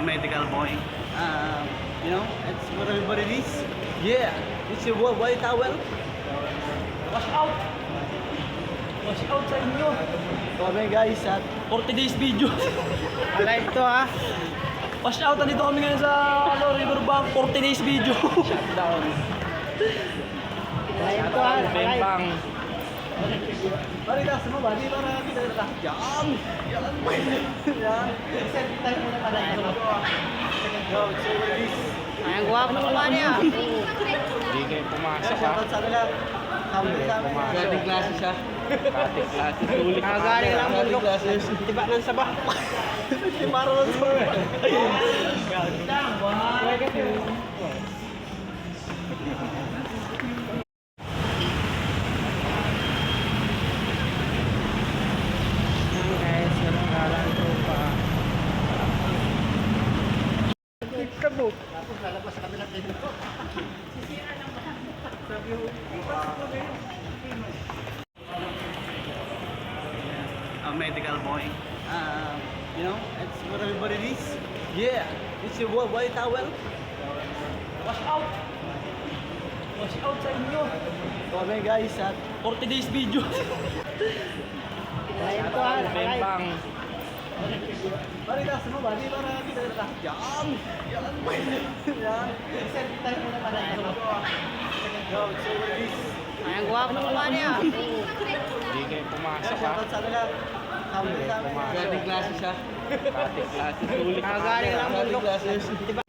medical boy. It's for everybody this. Yeah, it's your white towel. Wash out! Wash out sa inyo! Kami guys at 40 days video. alive to ha. Wash out! Nandito kami ngayon sa Riverbank. 40 days video. Shutdown. Alive to ha. Bembang. Bali taas mo ba? Di para kita na. Yan! Yan! Yan! Set tayo muna pala ito. Yo, it's over this. Ang guwapo ng kumari ah. Hindi kayo pumasok ha. Shoutout sa nila. Humble sa amin. Galing klase siya. Galing klase. Sulit ka Galing lang mundo. Tiba ng sabah. Hindi maro lang sa Guys, walang galang ko pa. A medical boy. It's for everybody this. Yeah, it's your white towel. Wash out! Wash out sa inyo! Kami guys at 40 days video. Alive to ha. Bembang. bali taas mo ba? Di para kita na. Yan! Yan! Yan! Set tayo muna pala ito. Yo, it's over this. Ang guwapo ng kumari ah. Hindi kayo pumasok ha. Shoutout sa nila. Humble sa amin. Galing klase siya. Galing klase. Sulit ka Galing lang mundo. Tiba